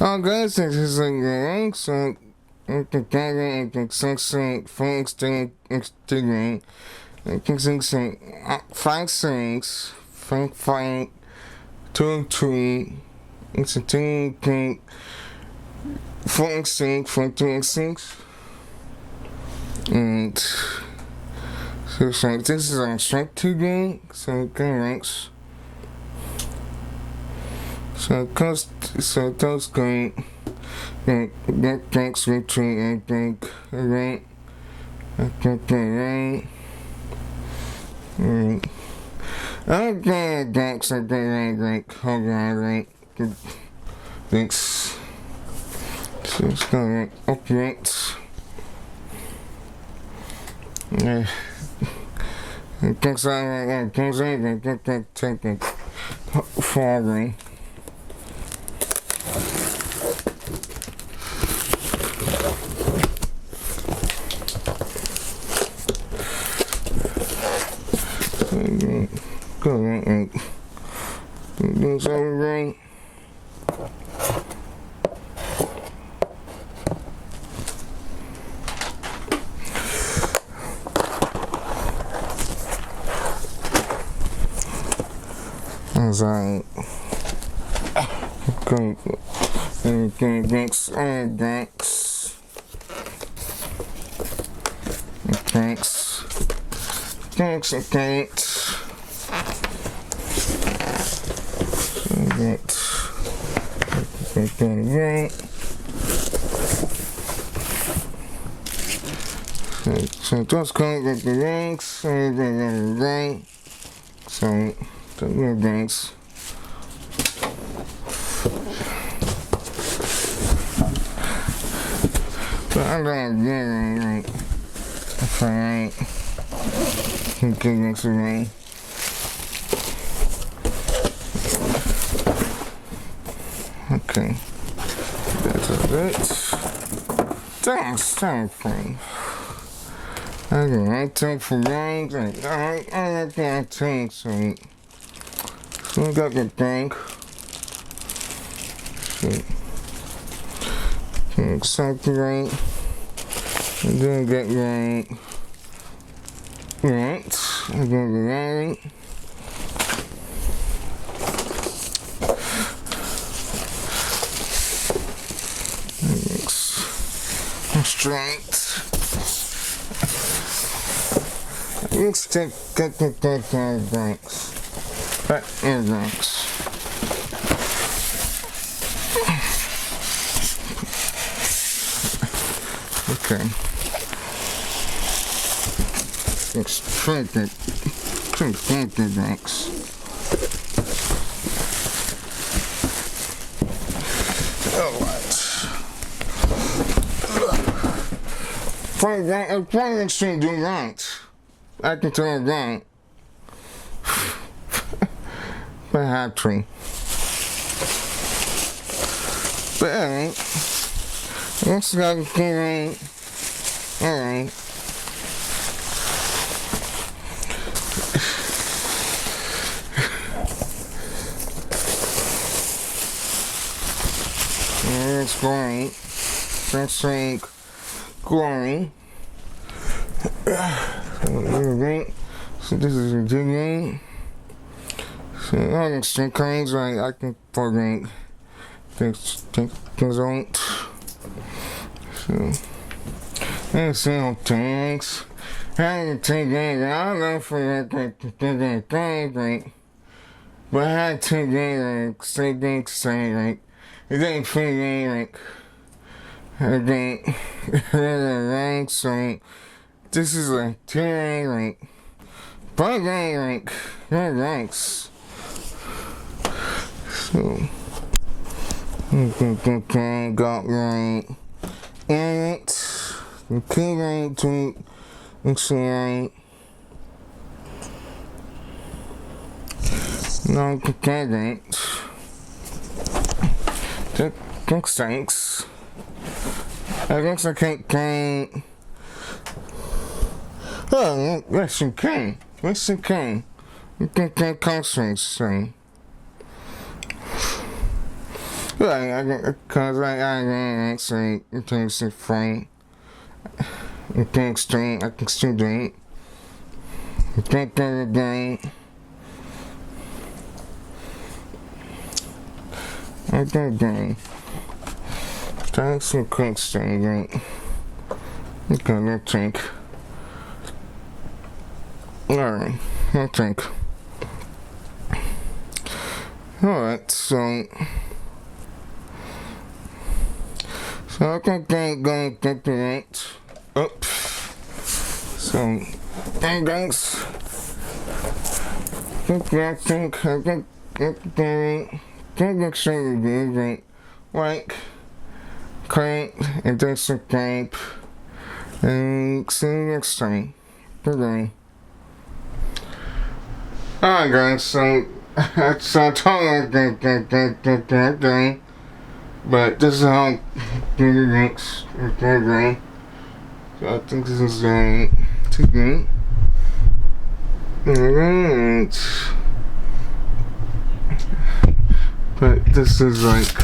Oh, guys, this is like so five six five two two it's a thing 4 6 and so this is a straight to game so ranks so those going thanks to I think right okay thanks I think like hold on right thanks so it's going upright yeah thanks I take it forward go right things over right as I go thanks right so just call it the ranks right so the ranks but I'm gonna get it right that's alright okay next right okay that's it thanks I take for range and I like that tank so I got the tank so exactly right and then get right and then the right straight let's take banks back and banks okay let's try the banks Why should do that? I can tell that. But I had to. But alright. Looks like it's alright. Alright. That's great. That's like glory. So this is a good so all the string coins I can program things out. So there's some tanks. I can take that I'll go for that but I had to get say like it ain't free like I think rank so this is like 10 like but like that ranks so got right and the key right to right no get it thanks I guess I can't oh yes you can you can concentrate so Cause I don't say in terms of frame. I can still do it. I can't do it again. I don't do it. Thanks for quick string, right? Okay, I think. Alright, I think. Alright, so I can go get the right up. So, hey guys, I think I can get the right. Don't make sure you do it. Like, comment, and don't subscribe. And see you next time. Goodbye. Alright guys, so it's totally day, but this is how it looks. Okay, so I think this is too good. Alright, but this is like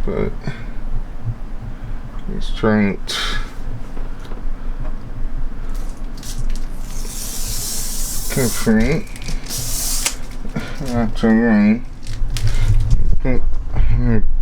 but let's try it. Carefully. That's alright. Get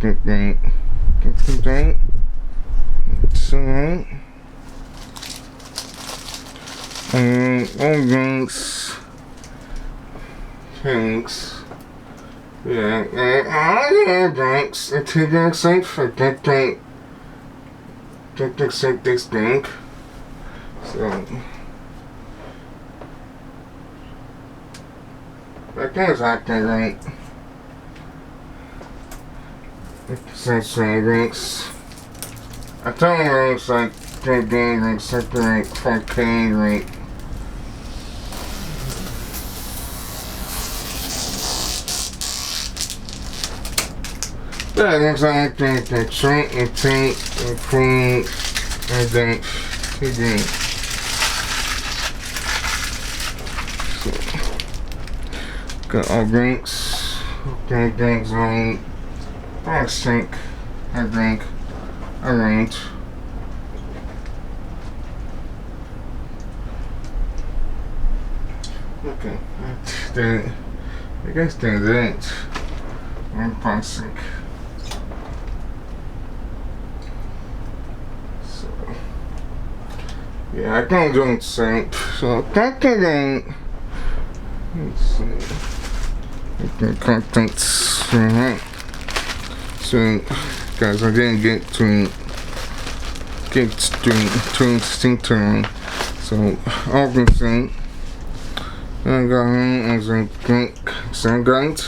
that. Get that. It's alright. Thanks. Thanks. Yeah, thanks. It's a safe for that this thing. So, that thing's acting right. So thanks. I told you it was like that game, like something like 4K, right? Yeah, looks like the train, the tape, the food, and then TV. So, got all drinks, things on. I think, alright. Okay, I guess that's it. I'm plastic. Yeah, I can't do it safe, so that ain't. Let's see. Okay, contents. Alright. So, guys, I didn't get to interesting turn. So, obviously, I got home as a quick guide.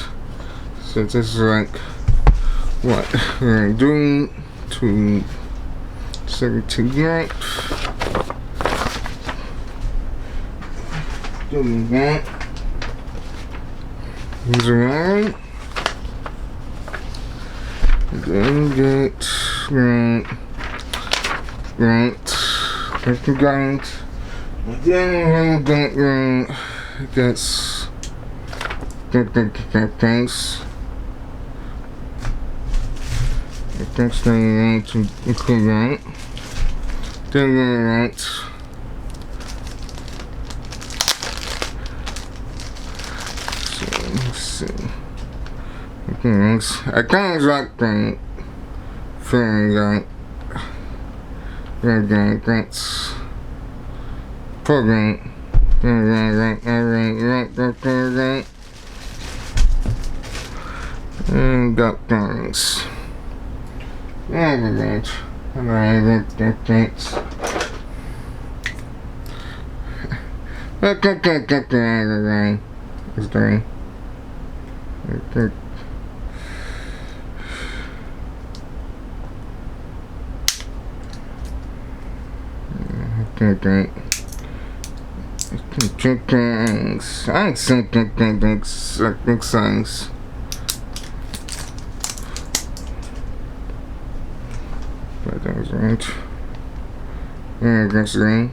So, this is like what we're doing to set it to get. Doing that. These are right. Then get right. Get the guide. And then we'll get things. The things that you want to include right. Then we'll right. Let's see. Okay, I kind of like the feeling like that's program. And got things. Alright, that's it's doing. Okay. Things. I think big songs. But that was right. see.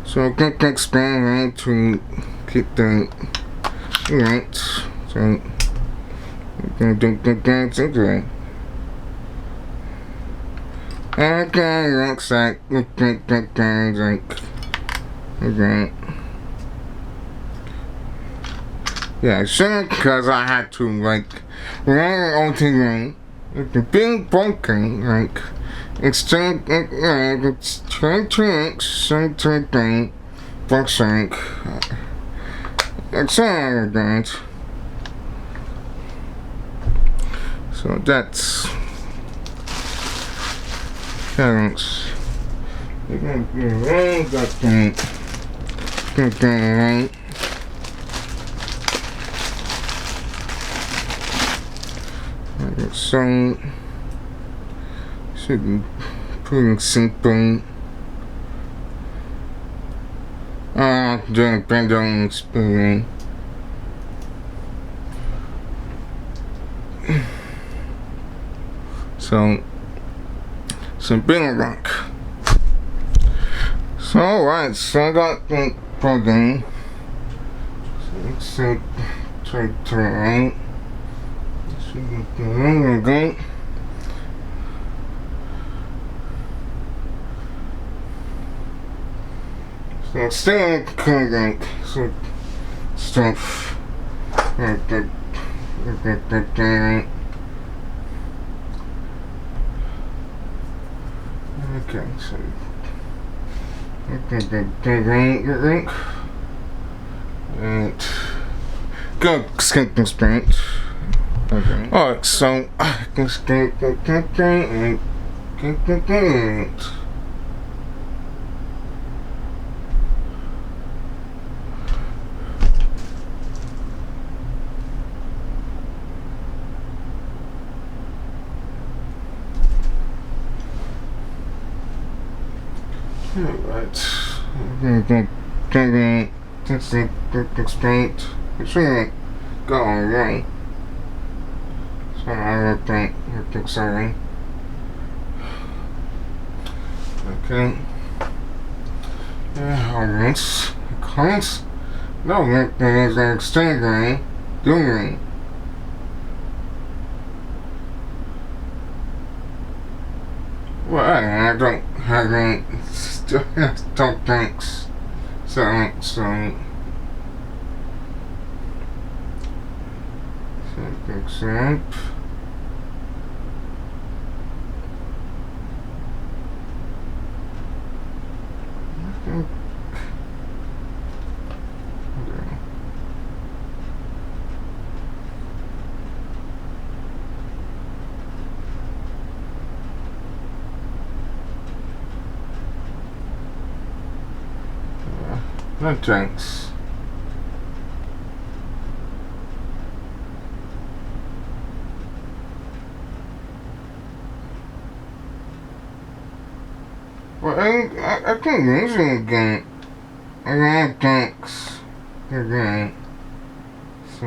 So I can expand right to keep the right. So okay. Okay, looks like okay. Yeah, sure, because I had to like run on the room, being broken, like it's turned to something Broksonic. It's all that. So that's parents. You're gonna be around that thing. Okay. So should be pretty simple. Doing pendulum spinning. So big rock. So alright, so I got the program. So try to right. There we go. So still like so stuff like that. Okay, so and go skip this paint. Okay. Alright, so I can skip the paint and alright. This paint. It shouldn't go away. So I think sorry. Okay. Alright. Comments? No, there's an extender doing. Well, I don't have any. Don't thanks. So. Fix up. No thanks. Well, I can use it again. I got thanks again. So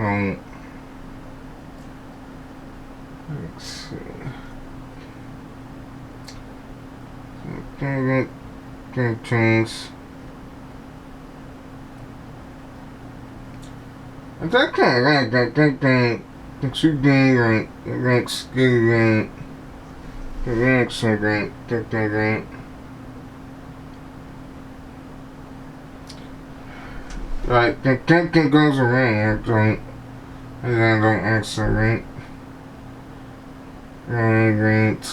let's see. Get things. I think I like that should be like skill the next segment that right, the thing goes away actually, and I don't accelerate. Right.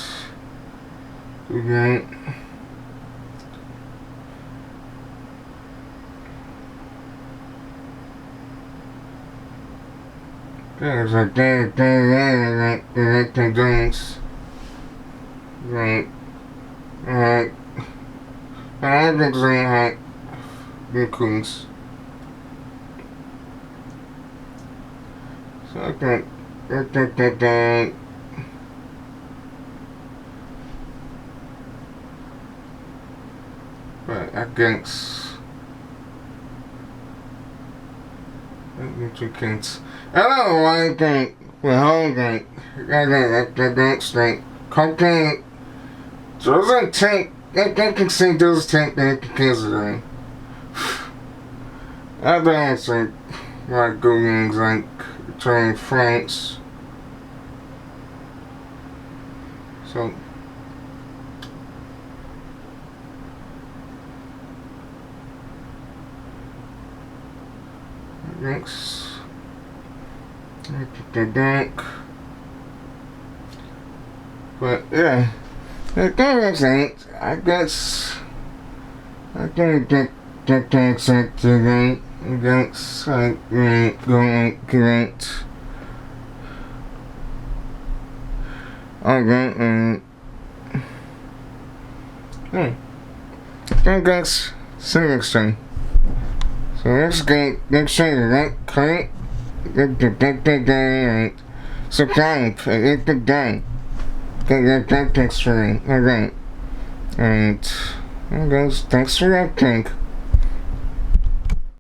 There's like that drinks. Right. I think so like raccoons. So I think that but I guess chickens. I don't know why I think we're hungry. I think that straight. Cocaine doesn't take I can see those techniques are. I don't think like going like trying France. So next the back. But yeah, I guess I can get something against like going great. Okay, I guess Silverstone. So let's get next thing, right? Clean. Right. So kind, it's the game. Get text for me. Alright. And I guess thanks for watching.